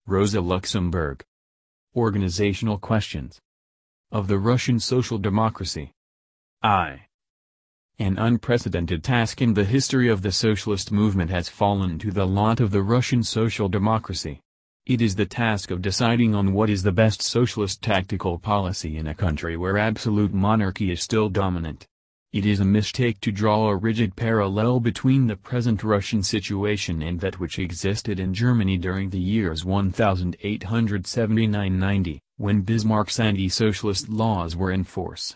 Rosa Luxemburg. Organizational questions of the Russian social democracy. I. An unprecedented task in the history of the socialist movement has fallen to the lot of the Russian social democracy. It is the task of deciding on what is the best socialist tactical policy in a country where absolute monarchy is still dominant. It is a mistake to draw a rigid parallel between the present Russian situation and that which existed in Germany during the years 1879–90, when Bismarck's anti-socialist laws were in force.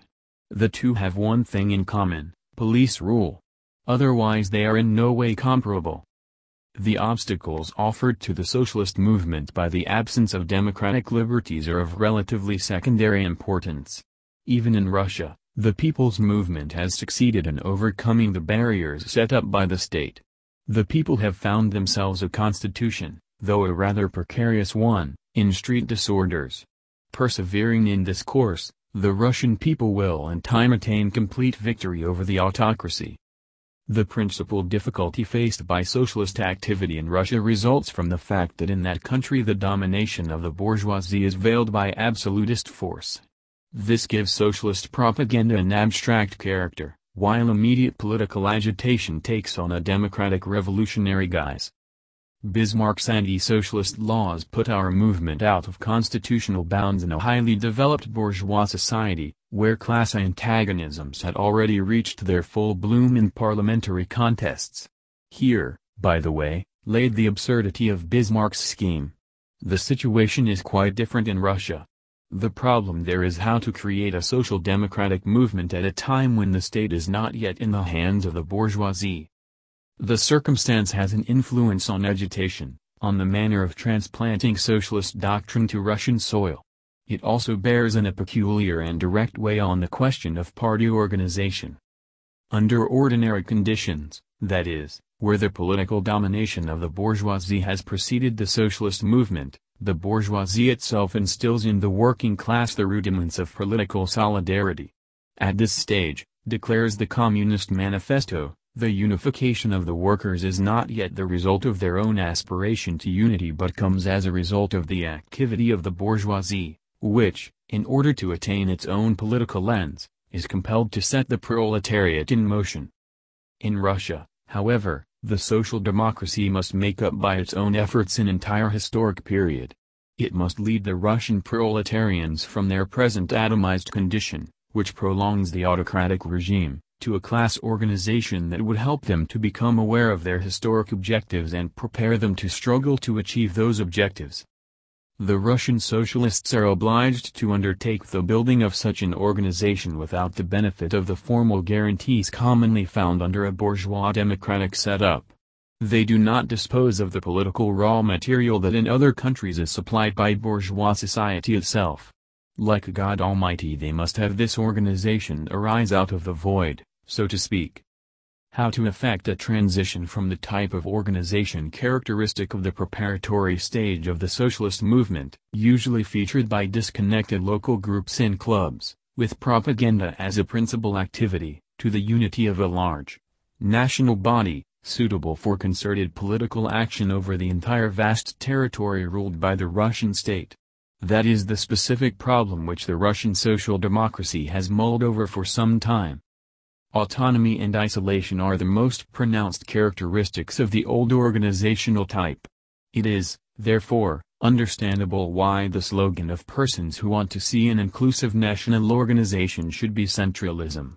The two have one thing in common: police rule. Otherwise they are in no way comparable. The obstacles offered to the socialist movement by the absence of democratic liberties are of relatively secondary importance. Even in Russia, the people's movement has succeeded in overcoming the barriers set up by the state. The people have found themselves a constitution, though a rather precarious one, in street disorders. Persevering in this course, the Russian people will in time attain complete victory over the autocracy. The principal difficulty faced by socialist activity in Russia results from the fact that in that country the domination of the bourgeoisie is veiled by absolutist force. This gives socialist propaganda an abstract character, while immediate political agitation takes on a democratic revolutionary guise. Bismarck's anti-socialist laws put our movement out of constitutional bounds in a highly developed bourgeois society, where class antagonisms had already reached their full bloom in parliamentary contests. Here, by the way, laid the absurdity of Bismarck's scheme. The situation is quite different in Russia. The problem there is how to create a social democratic movement at a time when the state is not yet in the hands of the bourgeoisie. The circumstance has an influence on agitation, on the manner of transplanting socialist doctrine to Russian soil. It also bears in a peculiar and direct way on the question of party organization. Under ordinary conditions, that is, where the political domination of the bourgeoisie has preceded the socialist movement, the bourgeoisie itself instills in the working class the rudiments of political solidarity. At this stage, declares the Communist Manifesto, the unification of the workers is not yet the result of their own aspiration to unity but comes as a result of the activity of the bourgeoisie, which, in order to attain its own political ends, is compelled to set the proletariat in motion. In Russia, however, the social democracy must make up by its own efforts an entire historic period. It must lead the Russian proletarians from their present atomized condition, which prolongs the autocratic regime, to a class organization that would help them to become aware of their historic objectives and prepare them to struggle to achieve those objectives. The Russian socialists are obliged to undertake the building of such an organization without the benefit of the formal guarantees commonly found under a bourgeois democratic setup. They do not dispose of the political raw material that in other countries is supplied by bourgeois society itself. Like God Almighty, they must have this organization arise out of the void, so to speak. How to effect a transition from the type of organization characteristic of the preparatory stage of the socialist movement, usually featured by disconnected local groups and clubs, with propaganda as a principal activity, to the unity of a large national body, suitable for concerted political action over the entire vast territory ruled by the Russian state. That is the specific problem which the Russian social democracy has mulled over for some time. Autonomy and isolation are the most pronounced characteristics of the old organizational type. It is, therefore, understandable why the slogan of persons who want to see an inclusive national organization should be centralism.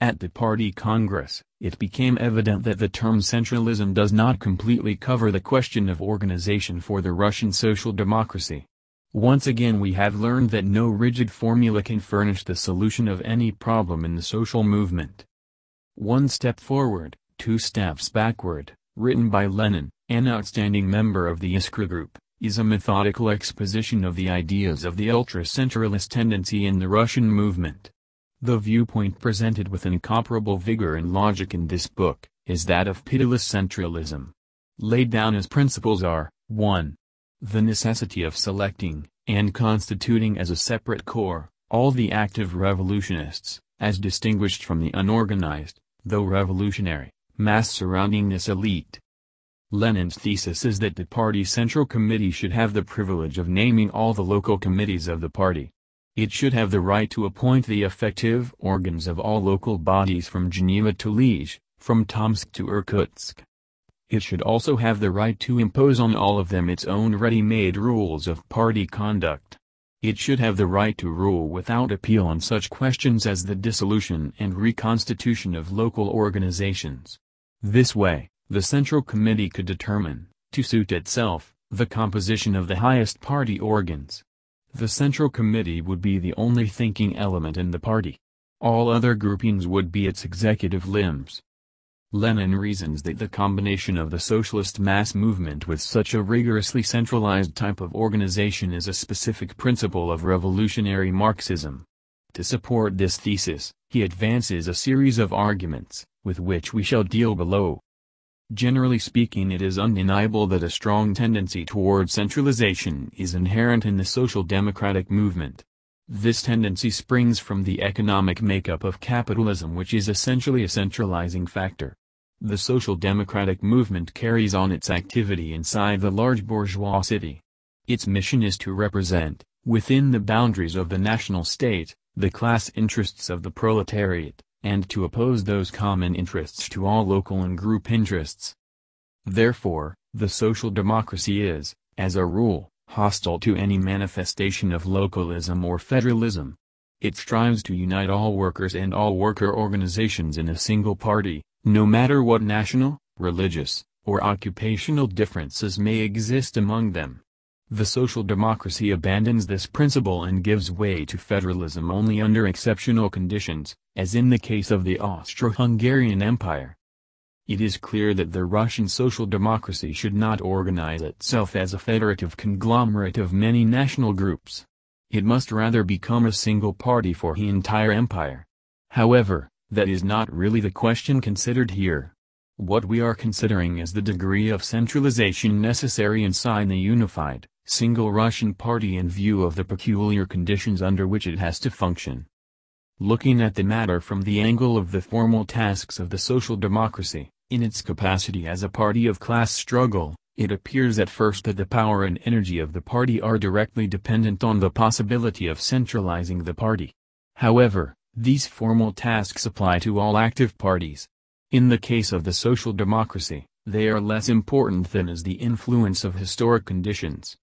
At the party congress, it became evident that the term centralism does not completely cover the question of organization for the Russian social democracy. Once again we have learned that no rigid formula can furnish the solution of any problem in the social movement. One step forward, two steps backward, written by Lenin, an outstanding member of the Iskra group, is a methodical exposition of the ideas of the ultra-centralist tendency in the Russian movement. The viewpoint presented with incomparable vigor and logic in this book, is that of pitiless centralism. Laid down as principles are, 1. The necessity of selecting, and constituting as a separate corps, all the active revolutionists, as distinguished from the unorganized, though revolutionary, mass surrounding this elite. Lenin's thesis is that the party central committee should have the privilege of naming all the local committees of the party. It should have the right to appoint the effective organs of all local bodies from Geneva to Liège, from Tomsk to Irkutsk. It should also have the right to impose on all of them its own ready-made rules of party conduct. It should have the right to rule without appeal on such questions as the dissolution and reconstitution of local organizations. This way, the Central Committee could determine, to suit itself, the composition of the highest party organs. The Central Committee would be the only thinking element in the party. All other groupings would be its executive limbs. Lenin reasons that the combination of the socialist mass movement with such a rigorously centralized type of organization is a specific principle of revolutionary Marxism. To support this thesis, he advances a series of arguments, with which we shall deal below. Generally speaking, it is undeniable that a strong tendency toward centralization is inherent in the social democratic movement. This tendency springs from the economic makeup of capitalism, which is essentially a centralizing factor. The social democratic movement carries on its activity inside the large bourgeois city. Its mission is to represent, within the boundaries of the national state, the class interests of the proletariat, and to oppose those common interests to all local and group interests. Therefore, the social democracy is, as a rule, hostile to any manifestation of localism or federalism. It strives to unite all workers and all worker organizations in a single party, no matter what national, religious, or occupational differences may exist among them. The social democracy abandons this principle and gives way to federalism only under exceptional conditions, as in the case of the Austro-Hungarian Empire. It is clear that the Russian social democracy should not organize itself as a federative conglomerate of many national groups. It must rather become a single party for the entire empire. However, that is not really the question considered here. What we are considering is the degree of centralization necessary inside the unified, single Russian party in view of the peculiar conditions under which it has to function. Looking at the matter from the angle of the formal tasks of the social democracy, in its capacity as a party of class struggle, it appears at first that the power and energy of the party are directly dependent on the possibility of centralizing the party. However, these formal tasks apply to all active parties. In the case of the social democracy, they are less important than is the influence of historic conditions.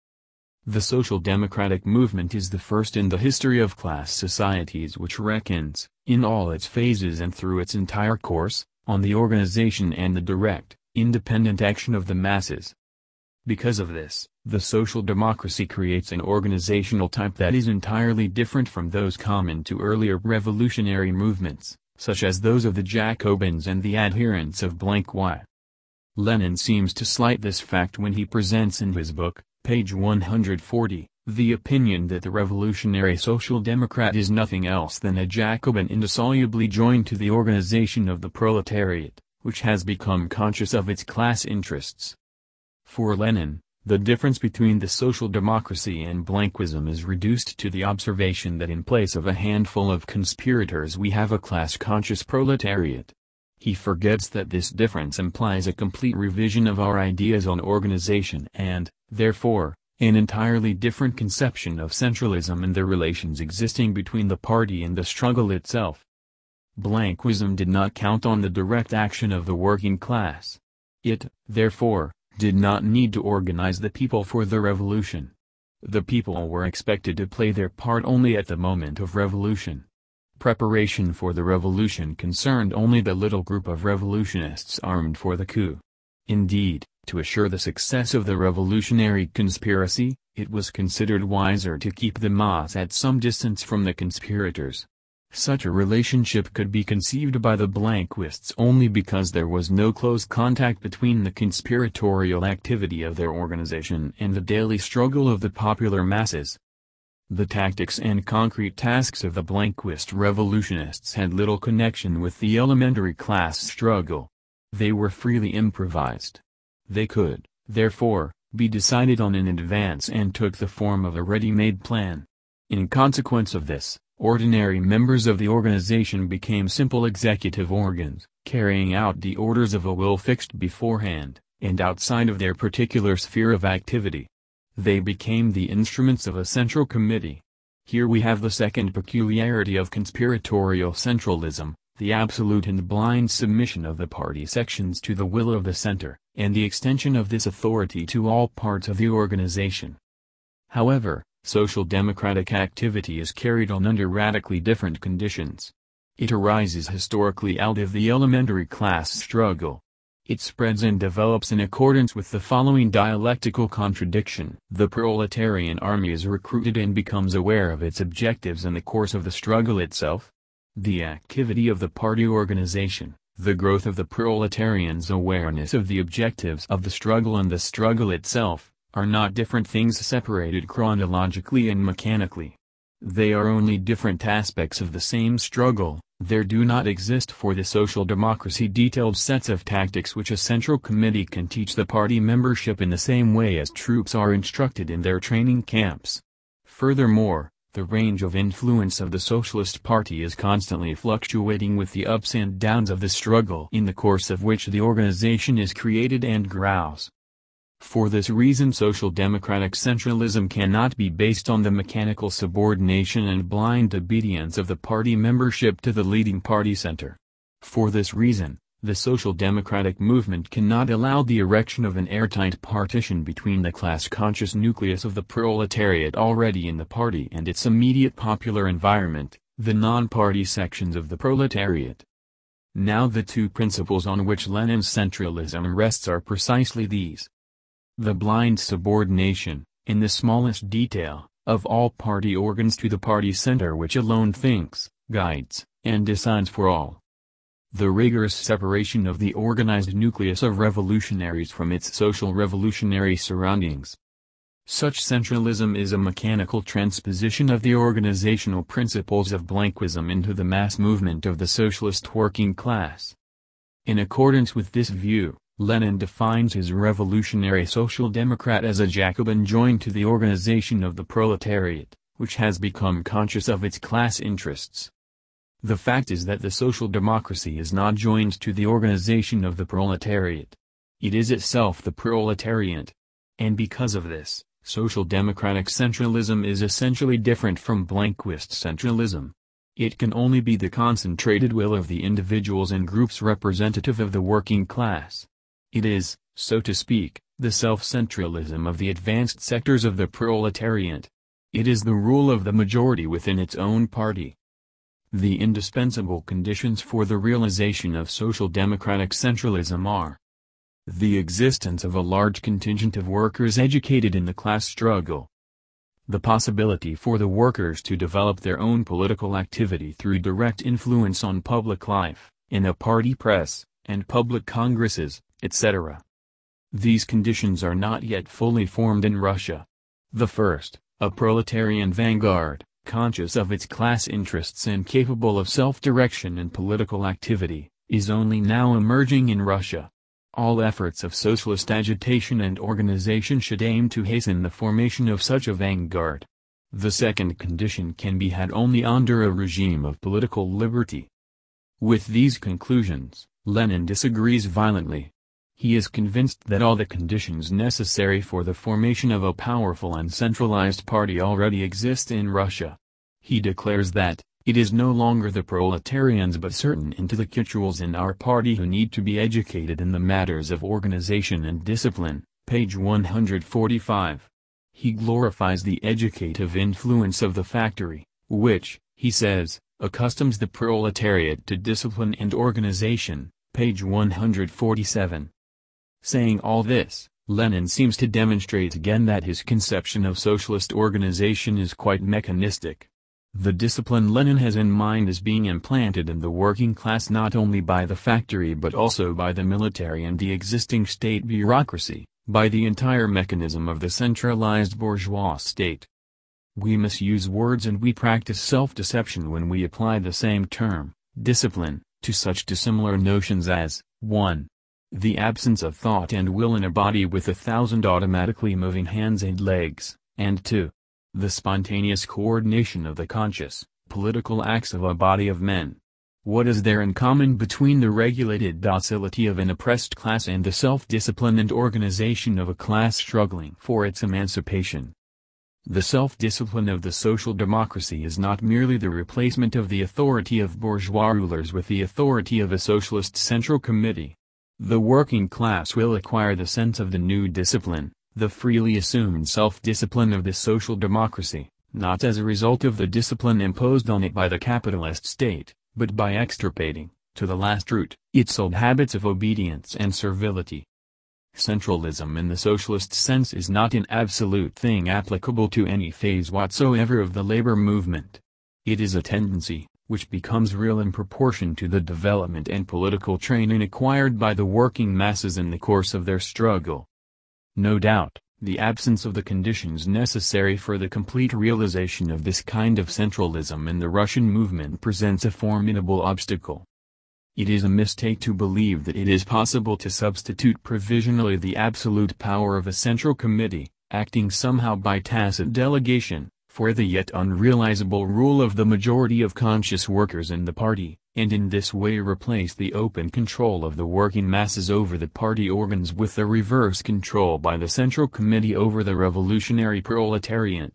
The social democratic movement is the first in the history of class societies which reckons, in all its phases and through its entire course, on the organization and the direct, independent action of the masses. Because of this, the social democracy creates an organizational type that is entirely different from those common to earlier revolutionary movements, such as those of the Jacobins and the adherents of Y. Lenin seems to slight this fact when he presents in his book, page 140, the opinion that the revolutionary social democrat is nothing else than a Jacobin indissolubly joined to the organization of the proletariat, which has become conscious of its class interests. For Lenin, the difference between the social democracy and Blanquism is reduced to the observation that in place of a handful of conspirators we have a class-conscious proletariat. He forgets that this difference implies a complete revision of our ideas on organization and, therefore, an entirely different conception of centralism and the relations existing between the party and the struggle itself. Blanquism did not count on the direct action of the working class. It, therefore, did not need to organize the people for the revolution. The people were expected to play their part only at the moment of revolution. Preparation for the revolution concerned only the little group of revolutionists armed for the coup. Indeed, to assure the success of the revolutionary conspiracy, it was considered wiser to keep the mass at some distance from the conspirators. Such a relationship could be conceived by the Blanquists only because there was no close contact between the conspiratorial activity of their organization and the daily struggle of the popular masses. The tactics and concrete tasks of the Blanquist revolutionists had little connection with the elementary class struggle. They were freely improvised. They could, therefore, be decided on in advance and took the form of a ready-made plan. In consequence of this, ordinary members of the organization became simple executive organs, carrying out the orders of a will fixed beforehand, and outside of their particular sphere of activity. They became the instruments of a central committee. Here we have the second peculiarity of conspiratorial centralism, the absolute and blind submission of the party sections to the will of the center, and the extension of this authority to all parts of the organization. However, social democratic activity is carried on under radically different conditions. It arises historically out of the elementary class struggle. It spreads and develops in accordance with the following dialectical contradiction. The proletarian army is recruited and becomes aware of its objectives in the course of the struggle itself. The activity of the party organization, the growth of the proletarians' awareness of the objectives of the struggle and the struggle itself, are not different things separated chronologically and mechanically. They are only different aspects of the same struggle. There do not exist for the social democracy detailed sets of tactics which a central committee can teach the party membership in the same way as troops are instructed in their training camps. Furthermore, the range of influence of the Socialist Party is constantly fluctuating with the ups and downs of the struggle in the course of which the organization is created and grows. For this reason social democratic centralism cannot be based on the mechanical subordination and blind obedience of the party membership to the leading party center. For this reason, the social democratic movement cannot allow the erection of an airtight partition between the class-conscious nucleus of the proletariat already in the party and its immediate popular environment, the non-party sections of the proletariat. Now the two principles on which Lenin's centralism rests are precisely these. The blind subordination, in the smallest detail, of all party organs to the party center which alone thinks, guides, and decides for all. The rigorous separation of the organized nucleus of revolutionaries from its social revolutionary surroundings. Such centralism is a mechanical transposition of the organizational principles of Blanquism into the mass movement of the socialist working class. In accordance with this view, Lenin defines his revolutionary social democrat as a Jacobin joined to the organization of the proletariat, which has become conscious of its class interests. The fact is that the social democracy is not joined to the organization of the proletariat. It is itself the proletariat. And because of this, social democratic centralism is essentially different from Blanquist centralism. It can only be the concentrated will of the individuals and groups representative of the working class. It is, so to speak, the self-centralism of the advanced sectors of the proletariat. It is the rule of the majority within its own party. The indispensable conditions for the realization of social democratic centralism are the existence of a large contingent of workers educated in the class struggle, the possibility for the workers to develop their own political activity through direct influence on public life, in a party press, and public congresses, etc. These conditions are not yet fully formed in Russia. The first, a proletarian vanguard, conscious of its class interests and capable of self-direction and political activity, is only now emerging in Russia. All efforts of socialist agitation and organization should aim to hasten the formation of such a vanguard. The second condition can be had only under a regime of political liberty. With these conclusions, Lenin disagrees violently. He is convinced that all the conditions necessary for the formation of a powerful and centralized party already exist in Russia. He declares that, it is no longer the proletarians but certain intellectuals in our party who need to be educated in the matters of organization and discipline, page 145. He glorifies the educative influence of the factory, which, he says, accustoms the proletariat to discipline and organization, page 147. Saying all this, Lenin seems to demonstrate again that his conception of socialist organization is quite mechanistic. The discipline Lenin has in mind is being implanted in the working class not only by the factory but also by the military and the existing state bureaucracy, by the entire mechanism of the centralized bourgeois state. We misuse words and we practice self-deception when we apply the same term, discipline, to such dissimilar notions as, 1. The absence of thought and will in a body with 1,000 automatically moving hands and legs, and 2. The spontaneous coordination of the conscious, political acts of a body of men. What is there in common between the regulated docility of an oppressed class and the self-discipline and organization of a class struggling for its emancipation? The self-discipline of the social democracy is not merely the replacement of the authority of bourgeois rulers with the authority of a socialist central committee. The working class will acquire the sense of the new discipline, the freely assumed self-discipline of the social democracy, not as a result of the discipline imposed on it by the capitalist state, but by extirpating, to the last root, its old habits of obedience and servility. Centralism in the socialist sense is not an absolute thing applicable to any phase whatsoever of the labor movement. It is a tendency, which becomes real in proportion to the development and political training acquired by the working masses in the course of their struggle. No doubt, the absence of the conditions necessary for the complete realization of this kind of centralism in the Russian movement presents a formidable obstacle. It is a mistake to believe that it is possible to substitute provisionally the absolute power of a central committee, acting somehow by tacit delegation, for the yet unrealizable rule of the majority of conscious workers in the party, and in this way replace the open control of the working masses over the party organs with the reverse control by the central committee over the revolutionary proletariat.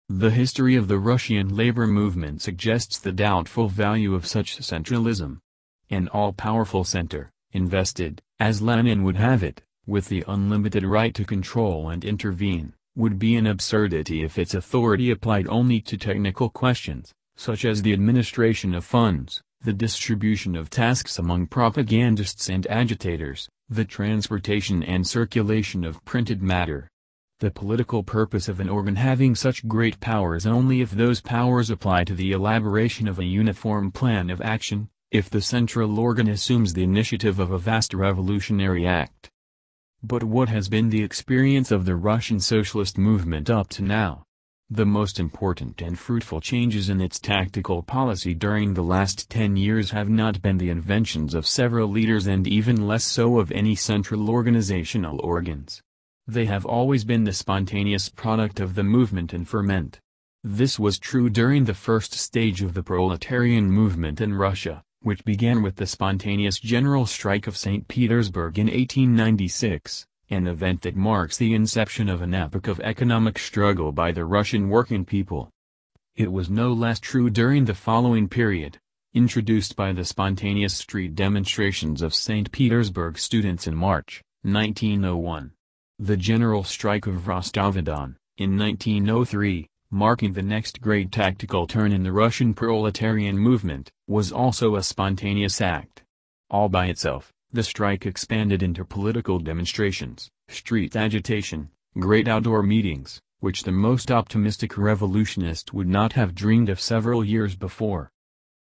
The history of the Russian labor movement suggests the doubtful value of such centralism. An all-powerful center, invested, as Lenin would have it, with the unlimited right to control and intervene, would be an absurdity if its authority applied only to technical questions, such as the administration of funds, the distribution of tasks among propagandists and agitators, the transportation and circulation of printed matter. The political purpose of an organ having such great powers only if those powers apply to the elaboration of a uniform plan of action, if the central organ assumes the initiative of a vast revolutionary act. But what has been the experience of the Russian socialist movement up to now? The most important and fruitful changes in its tactical policy during the last 10 years have not been the inventions of several leaders and even less so of any central organizational organs. They have always been the spontaneous product of the movement and ferment. This was true during the first stage of the proletarian movement in Russia, which began with the spontaneous general strike of St. Petersburg in 1896, an event that marks the inception of an epoch of economic struggle by the Russian working people. It was no less true during the following period, introduced by the spontaneous street demonstrations of St. Petersburg students in March, 1901. The general strike of Rostov-on, in 1903, marking the next great tactical turn in the Russian proletarian movement, was also a spontaneous act. All by itself, the strike expanded into political demonstrations, street agitation, great outdoor meetings, which the most optimistic revolutionist would not have dreamed of several years before.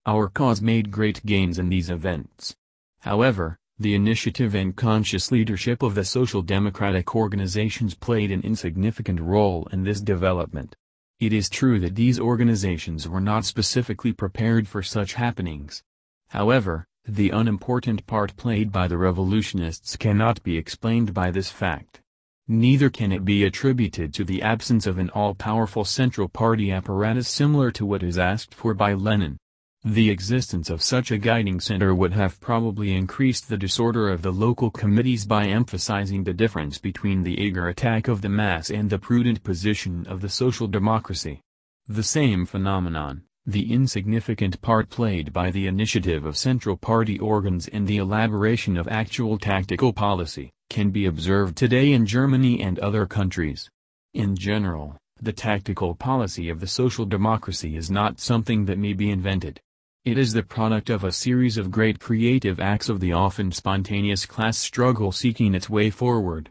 Our cause made great gains in these events. However, the initiative and conscious leadership of the social democratic organizations played an insignificant role in this development. It is true that these organizations were not specifically prepared for such happenings. However, the unimportant part played by the revolutionists cannot be explained by this fact. Neither can it be attributed to the absence of an all-powerful central party apparatus similar to what is asked for by Lenin. The existence of such a guiding center would have probably increased the disorder of the local committees by emphasizing the difference between the eager attack of the mass and the prudent position of the social democracy. The same phenomenon, the insignificant part played by the initiative of central party organs in the elaboration of actual tactical policy, can be observed today in Germany and other countries. In general, the tactical policy of the social democracy is not something that may be invented. It is the product of a series of great creative acts of the often spontaneous class struggle seeking its way forward.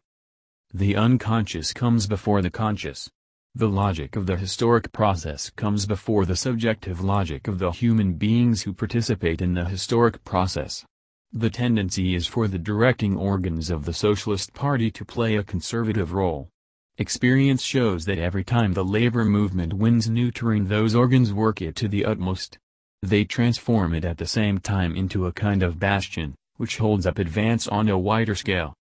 The unconscious comes before the conscious. The logic of the historic process comes before the subjective logic of the human beings who participate in the historic process. The tendency is for the directing organs of the Socialist Party to play a conservative role. Experience shows that every time the labor movement wins new terrain, those organs work it to the utmost. They transform it at the same time into a kind of bastion, which holds up advance on a wider scale.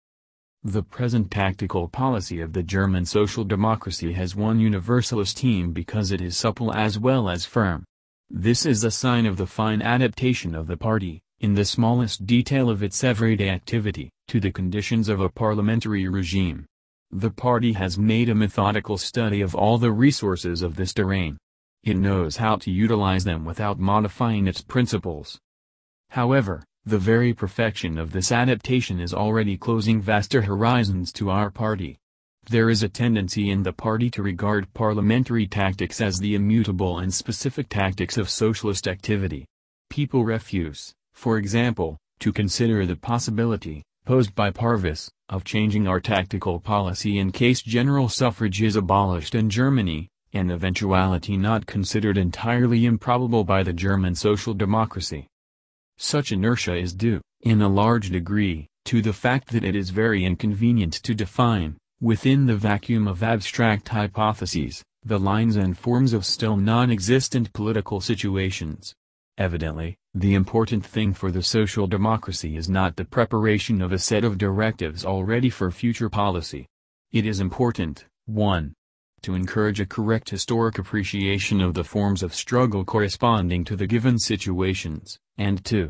The present tactical policy of the German social democracy has one universalist theme because it is supple as well as firm. This is a sign of the fine adaptation of the party, in the smallest detail of its everyday activity, to the conditions of a parliamentary regime. The party has made a methodical study of all the resources of this terrain. It knows how to utilize them without modifying its principles. However, the very perfection of this adaptation is already closing vaster horizons to our party. There is a tendency in the party to regard parliamentary tactics as the immutable and specific tactics of socialist activity. People refuse, for example, to consider the possibility, posed by Parvis, of changing our tactical policy in case general suffrage is abolished in Germany, an eventuality not considered entirely improbable by the German social democracy. Such inertia is due, in a large degree, to the fact that it is very inconvenient to define, within the vacuum of abstract hypotheses, the lines and forms of still non-existent political situations. Evidently, the important thing for the social democracy is not the preparation of a set of directives already for future policy. It is important, 1. To encourage a correct historic appreciation of the forms of struggle corresponding to the given situations, and 2.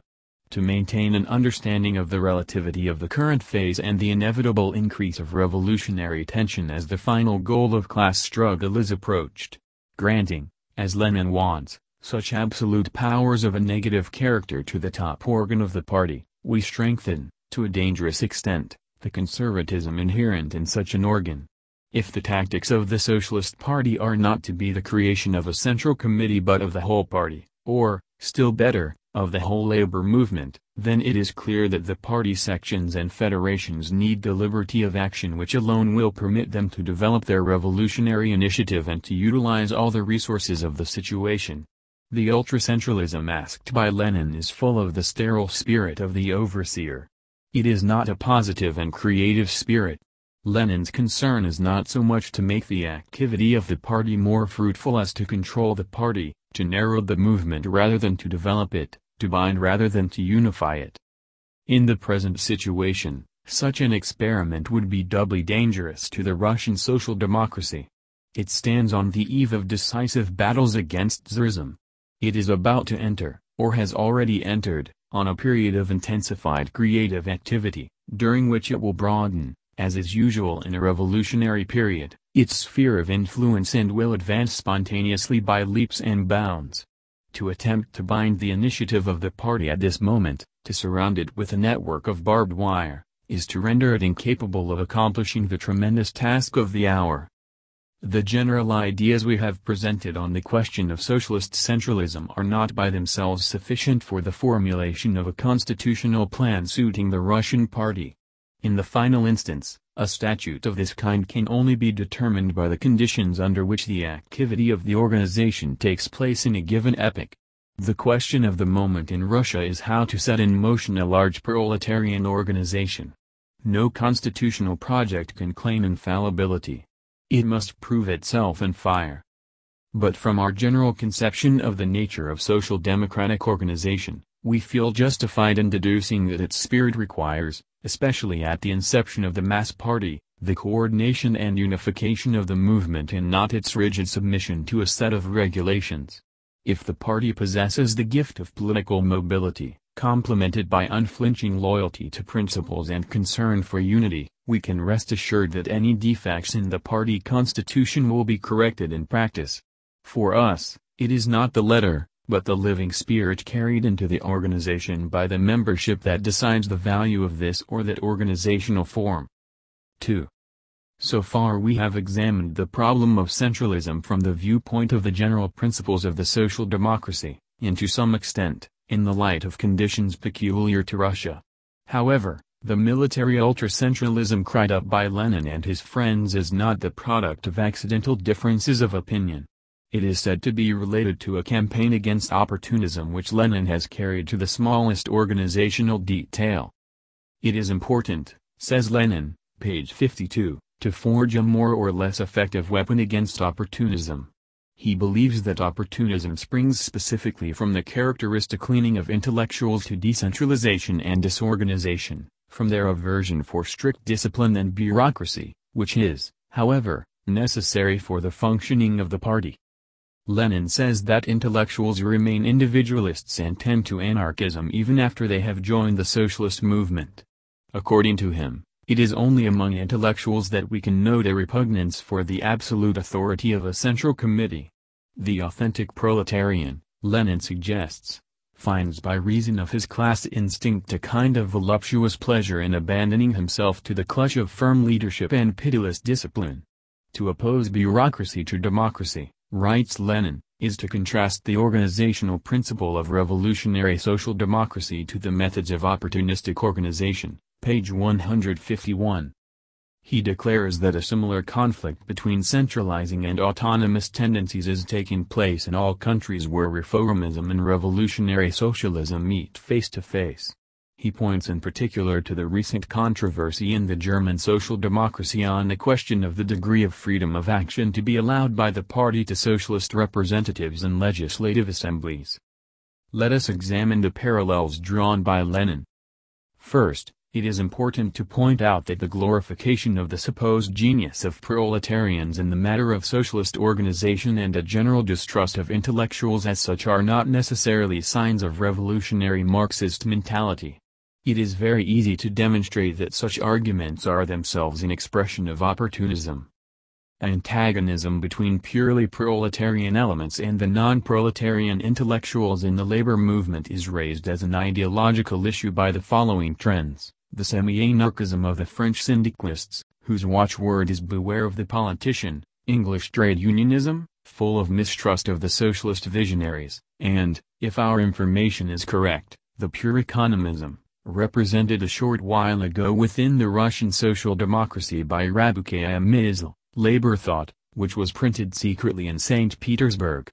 To maintain an understanding of the relativity of the current phase and the inevitable increase of revolutionary tension as the final goal of class struggle is approached. Granting, as Lenin wants, such absolute powers of a negative character to the top organ of the party, we strengthen, to a dangerous extent, the conservatism inherent in such an organ. If the tactics of the Socialist Party are not to be the creation of a central committee but of the whole party, or, still better, of the whole labor movement, then it is clear that the party sections and federations need the liberty of action which alone will permit them to develop their revolutionary initiative and to utilize all the resources of the situation. The ultracentralism asked by Lenin is full of the sterile spirit of the overseer. It is not a positive and creative spirit. Lenin's concern is not so much to make the activity of the party more fruitful as to control the party, to narrow the movement rather than to develop it, to bind rather than to unify it. In the present situation, such an experiment would be doubly dangerous to the Russian social democracy. It stands on the eve of decisive battles against Tsarism. It is about to enter, or has already entered, on a period of intensified creative activity, during which it will broaden, as is usual in a revolutionary period, its sphere of influence and will advance spontaneously by leaps and bounds. To attempt to bind the initiative of the party at this moment, to surround it with a network of barbed wire, is to render it incapable of accomplishing the tremendous task of the hour. The general ideas we have presented on the question of socialist centralism are not by themselves sufficient for the formulation of a constitutional plan suiting the Russian party. In the final instance, a statute of this kind can only be determined by the conditions under which the activity of the organization takes place in a given epoch. The question of the moment in Russia is how to set in motion a large proletarian organization. No constitutional project can claim infallibility. It must prove itself in fire. But from our general conception of the nature of social democratic organization, we feel justified in deducing that its spirit requires, especially at the inception of the mass party, the coordination and unification of the movement and not its rigid submission to a set of regulations. If the party possesses the gift of political mobility, complemented by unflinching loyalty to principles and concern for unity, we can rest assured that any defects in the party constitution will be corrected in practice. For us, it is not the letter, but the living spirit carried into the organization by the membership that decides the value of this or that organizational form. 2. So far we have examined the problem of centralism from the viewpoint of the general principles of the social democracy, and to some extent, in the light of conditions peculiar to Russia. However, the military ultracentralism cried up by Lenin and his friends is not the product of accidental differences of opinion. It is said to be related to a campaign against opportunism which Lenin has carried to the smallest organizational detail. It is important, says Lenin, page 52, to forge a more or less effective weapon against opportunism. He believes that opportunism springs specifically from the characteristic leaning of intellectuals to decentralization and disorganization, from their aversion for strict discipline and bureaucracy, which is, however, necessary for the functioning of the party. Lenin says that intellectuals remain individualists and tend to anarchism even after they have joined the socialist movement. According to him, it is only among intellectuals that we can note a repugnance for the absolute authority of a central committee. The authentic proletarian, Lenin suggests, finds by reason of his class instinct a kind of voluptuous pleasure in abandoning himself to the clutch of firm leadership and pitiless discipline. To oppose bureaucracy to democracy, writes Lenin, is to contrast the organizational principle of revolutionary social democracy to the methods of opportunistic organization, page 151. He declares that a similar conflict between centralizing and autonomous tendencies is taking place in all countries where reformism and revolutionary socialism meet face to face. He points in particular to the recent controversy in the German social democracy on the question of the degree of freedom of action to be allowed by the party to socialist representatives in legislative assemblies. Let us examine the parallels drawn by Lenin. First, it is important to point out that the glorification of the supposed genius of proletarians in the matter of socialist organization and a general distrust of intellectuals as such are not necessarily signs of revolutionary Marxist mentality. It is very easy to demonstrate that such arguments are themselves an expression of opportunism. Antagonism between purely proletarian elements and the non-proletarian intellectuals in the labor movement is raised as an ideological issue by the following trends. The semi-anarchism of the French syndicalists, whose watchword is "Beware of the politician," English trade unionism, full of mistrust of the socialist visionaries, and, if our information is correct, the pure economism, represented a short while ago within the Russian social democracy by Rabukaya Mysl, labor thought, which was printed secretly in St. Petersburg.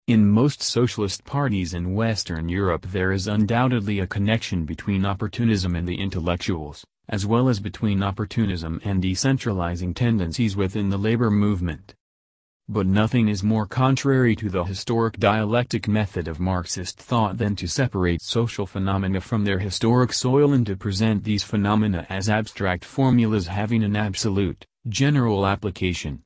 In most socialist parties in Western Europe there is undoubtedly a connection between opportunism and the intellectuals, as well as between opportunism and decentralizing tendencies within the labor movement. But nothing is more contrary to the historic dialectic method of Marxist thought than to separate social phenomena from their historic soil and to present these phenomena as abstract formulas having an absolute, general application.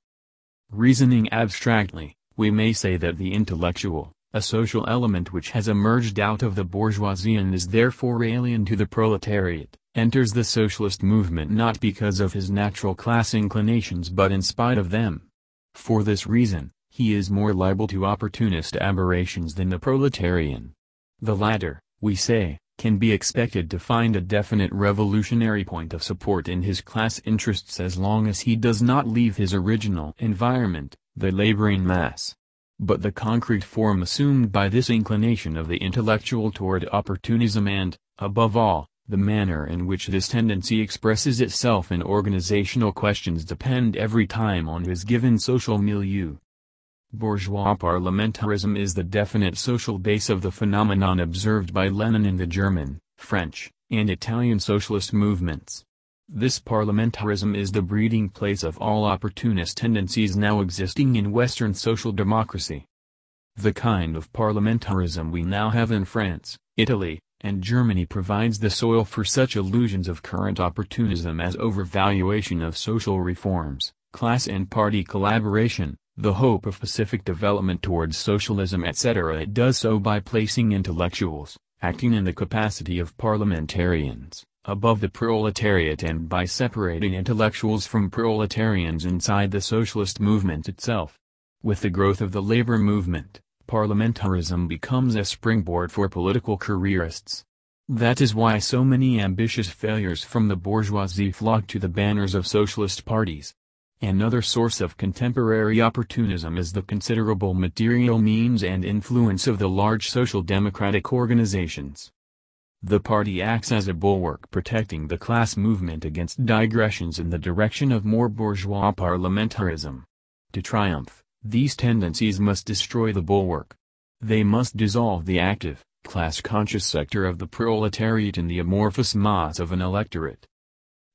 Reasoning abstractly, we may say that the intellectual, a social element which has emerged out of the bourgeoisie and is therefore alien to the proletariat, enters the socialist movement not because of his natural class inclinations but in spite of them. For this reason, he is more liable to opportunist aberrations than the proletarian. The latter, we say, can be expected to find a definite revolutionary point of support in his class interests as long as he does not leave his original environment, the laboring mass. But the concrete form assumed by this inclination of the intellectual toward opportunism and, above all, the manner in which this tendency expresses itself in organizational questions depend every time on his given social milieu. Bourgeois parliamentarism is the definite social base of the phenomenon observed by Lenin in the German, French, and Italian socialist movements. This parliamentarism is the breeding place of all opportunist tendencies now existing in Western social democracy. The kind of parliamentarism we now have in France, Italy, and Germany provides the soil for such illusions of current opportunism as overvaluation of social reforms, class and party collaboration, the hope of pacific development towards socialism etc. It does so by placing intellectuals, acting in the capacity of parliamentarians, above the proletariat and by separating intellectuals from proletarians inside the socialist movement itself. With the growth of the labor movement, parliamentarism becomes a springboard for political careerists. That is why so many ambitious failures from the bourgeoisie flock to the banners of socialist parties. Another source of contemporary opportunism is the considerable material means and influence of the large social democratic organizations. The party acts as a bulwark protecting the class movement against digressions in the direction of more bourgeois parliamentarism. To triumph, these tendencies must destroy the bulwark. They must dissolve the active, class-conscious sector of the proletariat in the amorphous mass of an electorate.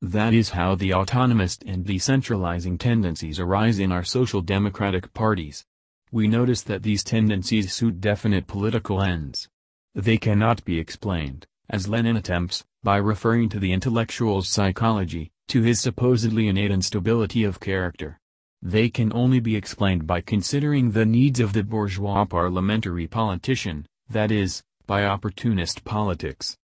That is how the autonomist and decentralizing tendencies arise in our social democratic parties. We notice that these tendencies suit definite political ends. They cannot be explained, as Lenin attempts, by referring to the intellectual's psychology, to his supposedly innate instability of character. They can only be explained by considering the needs of the bourgeois parliamentary politician, that is, by opportunist politics.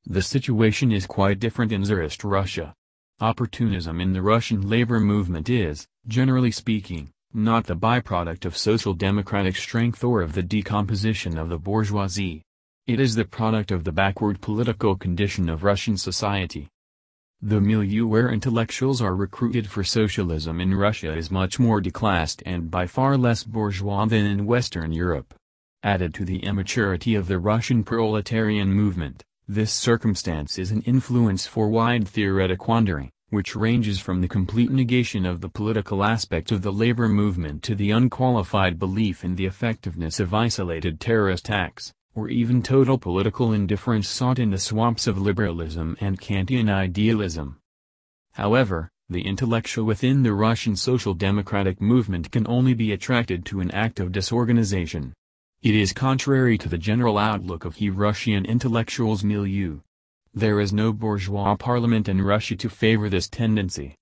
The situation is quite different in Tsarist Russia. Opportunism in the Russian labor movement is, generally speaking, not the byproduct of social democratic strength or of the decomposition of the bourgeoisie. It is the product of the backward political condition of Russian society. The milieu where intellectuals are recruited for socialism in Russia is much more declassed and by far less bourgeois than in Western Europe. Added to the immaturity of the Russian proletarian movement, this circumstance is an influence for wide theoretic wandering, which ranges from the complete negation of the political aspect of the labor movement to the unqualified belief in the effectiveness of isolated terrorist acts, or even total political indifference sought in the swamps of liberalism and Kantian idealism. However, the intellectual within the Russian social democratic movement can only be attracted to an act of disorganization. It is contrary to the general outlook of Russian intellectuals' milieu. There is no bourgeois parliament in Russia to favor this tendency.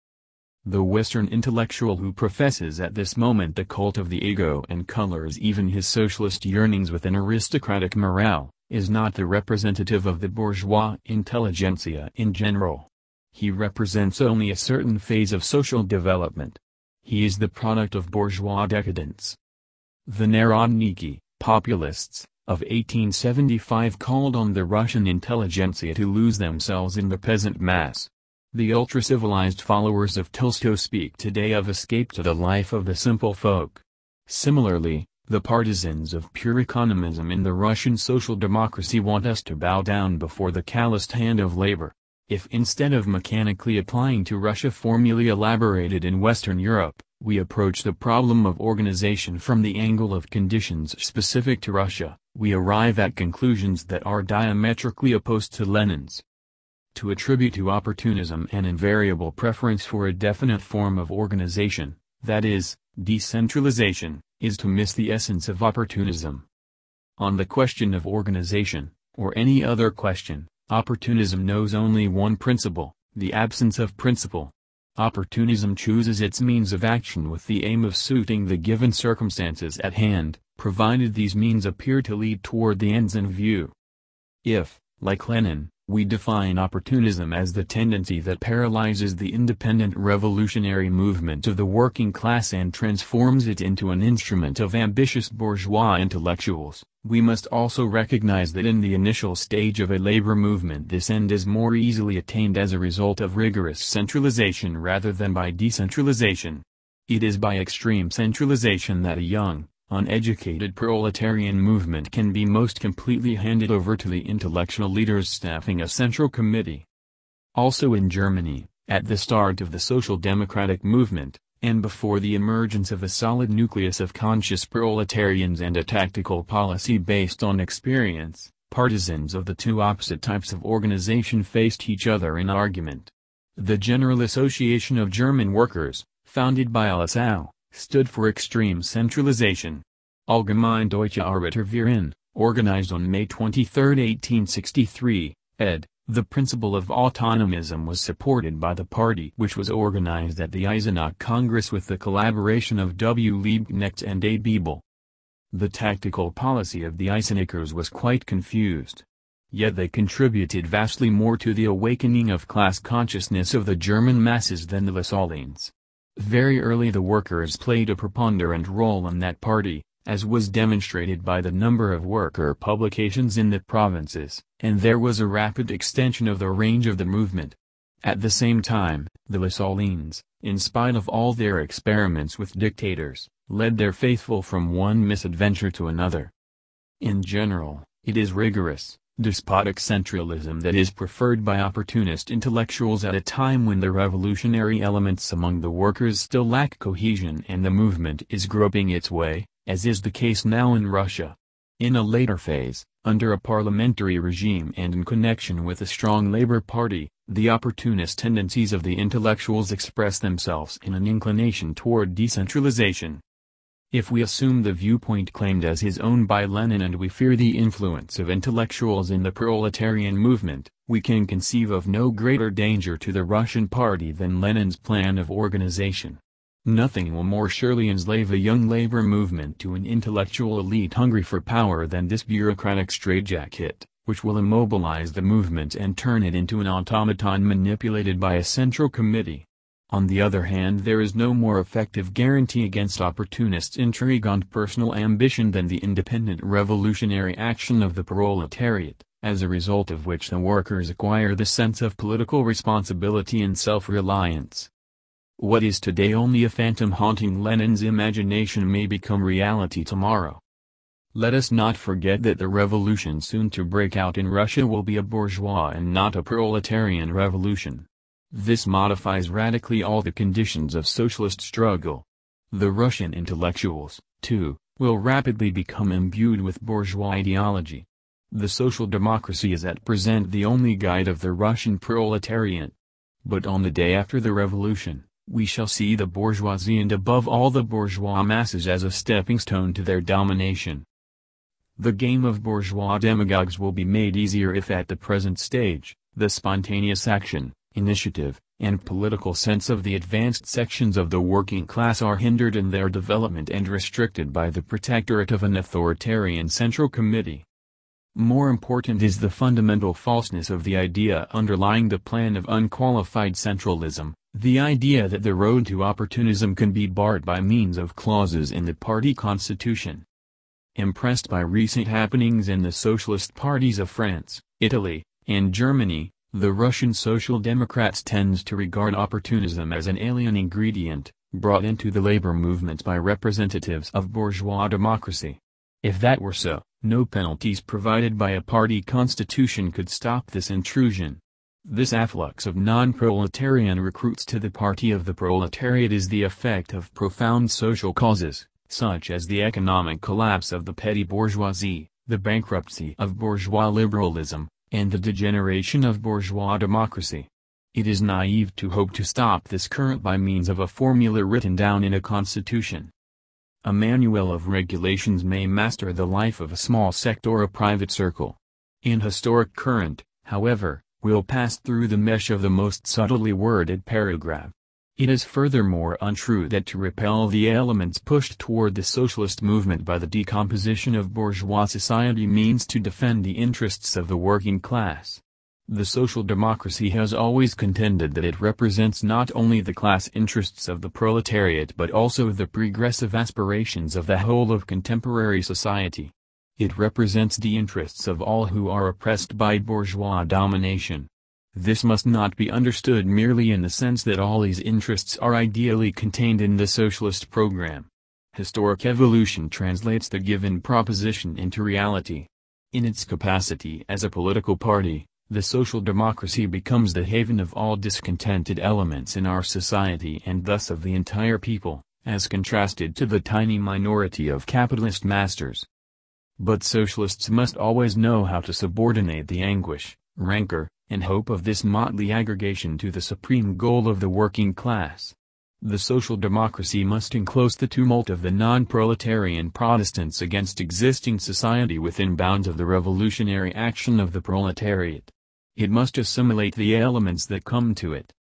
The Western intellectual who professes at this moment the cult of the ego and colors even his socialist yearnings with an aristocratic morale, is not the representative of the bourgeois intelligentsia in general. He represents only a certain phase of social development. He is the product of bourgeois decadence. The Narodniki, populists, of 1875 called on the Russian intelligentsia to lose themselves in the peasant mass. The ultra-civilized followers of Tolstoy speak today of escape to the life of the simple folk. Similarly, the partisans of pure economism in the Russian social democracy want us to bow down before the calloused hand of labor. If instead of mechanically applying to Russia formulae elaborated in Western Europe, we approach the problem of organization from the angle of conditions specific to Russia, we arrive at conclusions that are diametrically opposed to Lenin's. To attribute to opportunism an invariable preference for a definite form of organization, that is, decentralization, is to miss the essence of opportunism. On the question of organization, or any other question, opportunism knows only one principle, the absence of principle. Opportunism chooses its means of action with the aim of suiting the given circumstances at hand, provided these means appear to lead toward the ends in view. If, like Lenin, we define opportunism as the tendency that paralyzes the independent revolutionary movement of the working class and transforms it into an instrument of ambitious bourgeois intellectuals, we must also recognize that in the initial stage of a labor movement this end is more easily attained as a result of rigorous centralization rather than by decentralization. It is by extreme centralization that a young, uneducated proletarian movement can be most completely handed over to the intellectual leaders staffing a central committee. Also in Germany, at the start of the social democratic movement, and before the emergence of a solid nucleus of conscious proletarians and a tactical policy based on experience, partisans of the two opposite types of organization faced each other in argument. The General Association of German Workers, founded by Lessau, stood for extreme centralization. Allgemeine Deutsche Arbeiterverein, organized on May 23, 1863, ed., the principle of autonomism was supported by the party which was organized at the Eisenach Congress with the collaboration of W. Liebknecht and A. Bebel. The tactical policy of the Eisenachers was quite confused. Yet they contributed vastly more to the awakening of class consciousness of the German masses than the Lassalleans. Very early the workers played a preponderant role in that party, as was demonstrated by the number of worker publications in the provinces, and there was a rapid extension of the range of the movement. At the same time, the Lassalleans, in spite of all their experiments with dictators, led their faithful from one misadventure to another. In general, it is rigorous, despotic centralism that is preferred by opportunist intellectuals at a time when the revolutionary elements among the workers still lack cohesion and the movement is groping its way, as is the case now in Russia. In a later phase, under a parliamentary regime and in connection with a strong labor party, the opportunist tendencies of the intellectuals express themselves in an inclination toward decentralization. If we assume the viewpoint claimed as his own by Lenin and we fear the influence of intellectuals in the proletarian movement, we can conceive of no greater danger to the Russian party than Lenin's plan of organization. Nothing will more surely enslave a young labor movement to an intellectual elite hungry for power than this bureaucratic straitjacket, which will immobilize the movement and turn it into an automaton manipulated by a central committee. On the other hand, there is no more effective guarantee against opportunists' intrigue and personal ambition than the independent revolutionary action of the proletariat, as a result of which the workers acquire the sense of political responsibility and self-reliance. What is today only a phantom haunting Lenin's imagination may become reality tomorrow. Let us not forget that the revolution soon to break out in Russia will be a bourgeois and not a proletarian revolution. This modifies radically all the conditions of socialist struggle. The Russian intellectuals, too, will rapidly become imbued with bourgeois ideology. The social democracy is at present the only guide of the Russian proletariat. But on the day after the revolution, we shall see the bourgeoisie and above all the bourgeois masses as a stepping stone to their domination. The game of bourgeois demagogues will be made easier if at the present stage, the spontaneous action, initiative, and political sense of the advanced sections of the working class are hindered in their development and restricted by the protectorate of an authoritarian central committee. More important is the fundamental falseness of the idea underlying the plan of unqualified centralism, the idea that the road to opportunism can be barred by means of clauses in the party constitution. Impressed by recent happenings in the socialist parties of France, Italy, and Germany, the Russian Social Democrats tend to regard opportunism as an alien ingredient, brought into the labor movement by representatives of bourgeois democracy. If that were so, no penalties provided by a party constitution could stop this intrusion. This afflux of non-proletarian recruits to the party of the proletariat is the effect of profound social causes, such as the economic collapse of the petty bourgeoisie, the bankruptcy of bourgeois liberalism, and the degeneration of bourgeois democracy. It is naive to hope to stop this current by means of a formula written down in a constitution. A manual of regulations may master the life of a small sect or a private circle. An historic current, however, will pass through the mesh of the most subtly worded paragraph. It is furthermore untrue that to repel the elements pushed toward the socialist movement by the decomposition of bourgeois society means to defend the interests of the working class. The social democracy has always contended that it represents not only the class interests of the proletariat but also the progressive aspirations of the whole of contemporary society. It represents the interests of all who are oppressed by bourgeois domination. This must not be understood merely in the sense that all these interests are ideally contained in the socialist program. Historic evolution translates the given proposition into reality. In its capacity as a political party, the social democracy becomes the haven of all discontented elements in our society and thus of the entire people, as contrasted to the tiny minority of capitalist masters. But socialists must always know how to subordinate the anguish, rancor, and hope of this motley aggregation to the supreme goal of the working class. The social democracy must enclose the tumult of the non-proletarian Protestants against existing society within bounds of the revolutionary action of the proletariat. It must assimilate the elements that come to it.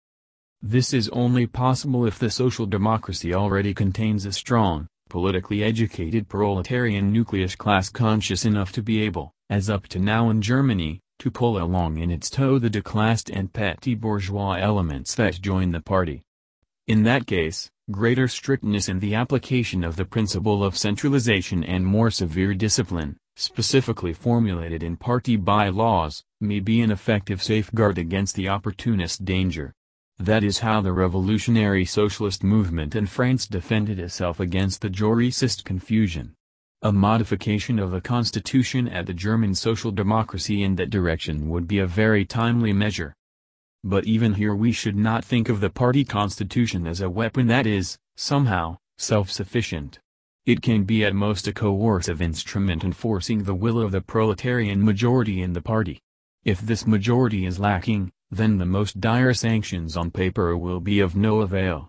This is only possible if the social democracy already contains a strong, politically educated proletarian nucleus class conscious enough to be able, as up to now in Germany, to pull along in its tow the declassed and petty bourgeois elements that join the party. In that case, greater strictness in the application of the principle of centralization and more severe discipline, specifically formulated in party bylaws, may be an effective safeguard against the opportunist danger. That is how the revolutionary socialist movement in France defended itself against the Jouricist confusion. A modification of the constitution at the German social democracy in that direction would be a very timely measure. But even here we should not think of the party constitution as a weapon that is, somehow, self-sufficient. It can be at most a coercive instrument enforcing the will of the proletarian majority in the party. If this majority is lacking, then the most dire sanctions on paper will be of no avail.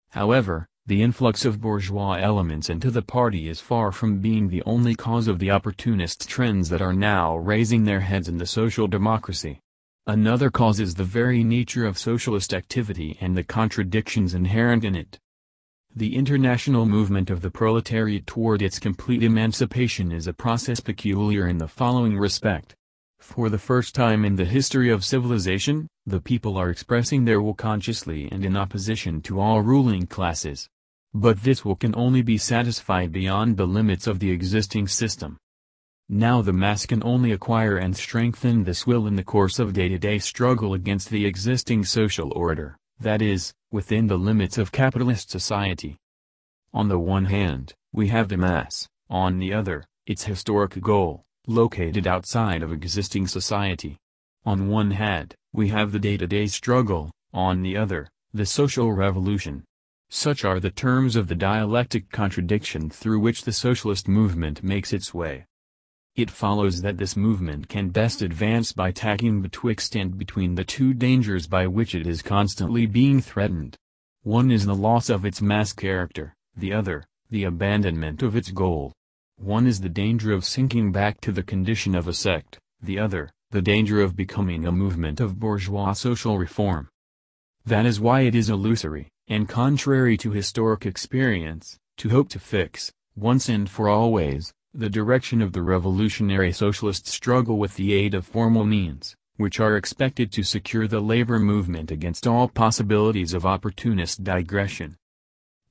However, the influx of bourgeois elements into the party is far from being the only cause of the opportunist trends that are now raising their heads in the social democracy. Another cause is the very nature of socialist activity and the contradictions inherent in it. The international movement of the proletariat toward its complete emancipation is a process peculiar in the following respect. For the first time in the history of civilization, the people are expressing their will consciously and in opposition to all ruling classes. But this will can only be satisfied beyond the limits of the existing system. Now the mass can only acquire and strengthen this will in the course of day-to-day struggle against the existing social order, that is, within the limits of capitalist society. On the one hand, we have the mass, on the other, its historic goal, located outside of existing society. On one hand, we have the day-to-day struggle, on the other, the social revolution. Such are the terms of the dialectic contradiction through which the socialist movement makes its way. It follows that this movement can best advance by tacking betwixt and between the two dangers by which it is constantly being threatened. One is the loss of its mass character, the other, the abandonment of its goal. One is the danger of sinking back to the condition of a sect, the other, the danger of becoming a movement of bourgeois social reform. That is why it is illusory, and contrary to historic experience, to hope to fix, once and for always, the direction of the revolutionary socialist struggle with the aid of formal means, which are expected to secure the labor movement against all possibilities of opportunist digression.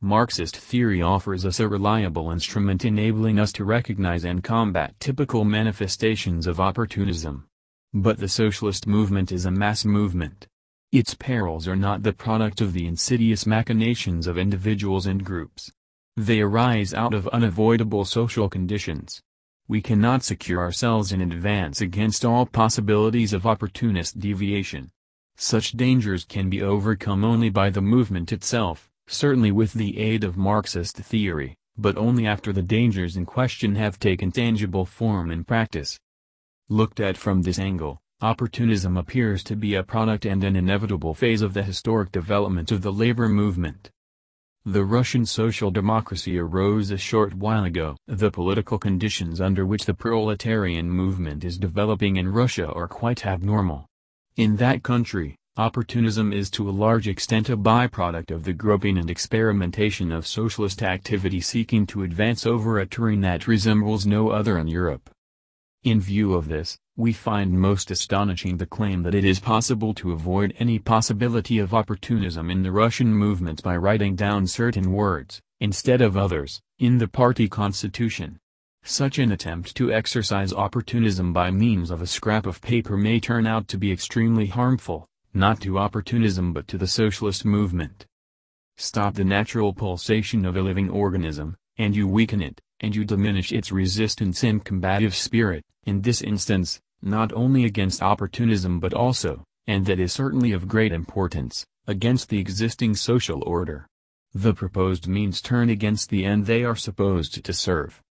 Marxist theory offers us a reliable instrument enabling us to recognize and combat typical manifestations of opportunism. But the socialist movement is a mass movement. Its perils are not the product of the insidious machinations of individuals and groups. They arise out of unavoidable social conditions. We cannot secure ourselves in advance against all possibilities of opportunist deviation. Such dangers can be overcome only by the movement itself, certainly with the aid of Marxist theory, but only after the dangers in question have taken tangible form in practice. Looked at from this angle, opportunism appears to be a product and an inevitable phase of the historic development of the labor movement. The Russian social democracy arose a short while ago. The political conditions under which the proletarian movement is developing in Russia are quite abnormal. In that country, opportunism is to a large extent a byproduct of the groping and experimentation of socialist activity seeking to advance over a terrain that resembles no other in Europe. In view of this, we find most astonishing the claim that it is possible to avoid any possibility of opportunism in the Russian movement by writing down certain words, instead of others, in the party constitution. Such an attempt to exercise opportunism by means of a scrap of paper may turn out to be extremely harmful, not to opportunism but to the socialist movement. Stop the natural pulsation of a living organism, and you weaken it, and you diminish its resistance and combative spirit, in this instance, not only against opportunism but also, and that is certainly of great importance, against the existing social order. The proposed means turn against the end they are supposed to serve.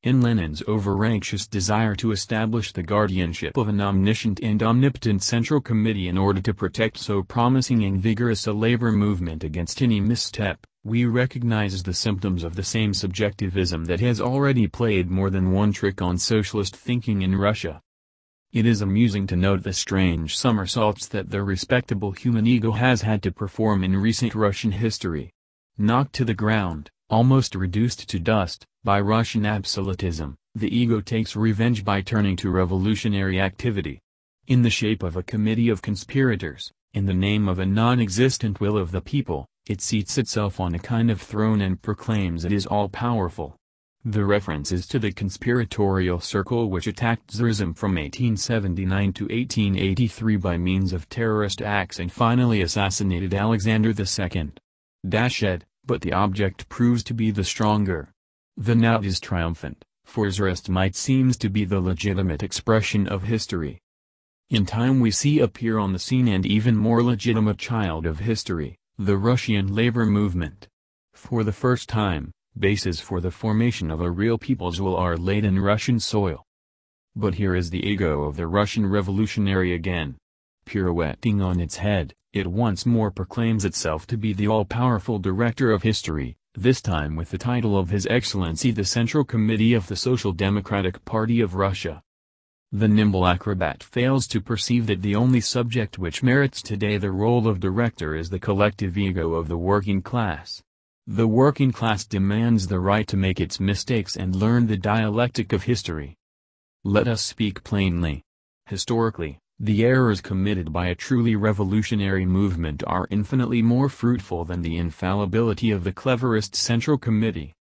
In Lenin's over-anxious desire to establish the guardianship of an omniscient and omnipotent central committee in order to protect so promising and vigorous a labor movement against any misstep, we recognize the symptoms of the same subjectivism that has already played more than one trick on socialist thinking in Russia. It is amusing to note the strange somersaults that the respectable human ego has had to perform in recent Russian history. Knocked to the ground, almost reduced to dust, by Russian absolutism, the ego takes revenge by turning to revolutionary activity. In the shape of a committee of conspirators, in the name of a non-existent will of the people, it seats itself on a kind of throne and proclaims it is all-powerful. The reference is to the conspiratorial circle which attacked Tsarism from 1879 to 1883 by means of terrorist acts and finally assassinated Alexander II. But the object proves to be the stronger. The knout is triumphant, for Tsarist might seems to be the legitimate expression of history. In time we see appear on the scene an even more legitimate child of history, the Russian labor movement. For the first time, bases for the formation of a real people's will are laid in Russian soil. But here is the ego of the Russian revolutionary again. Pirouetting on its head, it once more proclaims itself to be the all-powerful director of history, this time with the title of His Excellency the Central Committee of the Social Democratic Party of Russia. The nimble acrobat fails to perceive that the only subject which merits today the role of director is the collective ego of the working class. The working class demands the right to make its mistakes and learn the dialectic of history. Let us speak plainly. Historically, the errors committed by a truly revolutionary movement are infinitely more fruitful than the infallibility of the cleverest Central Committee.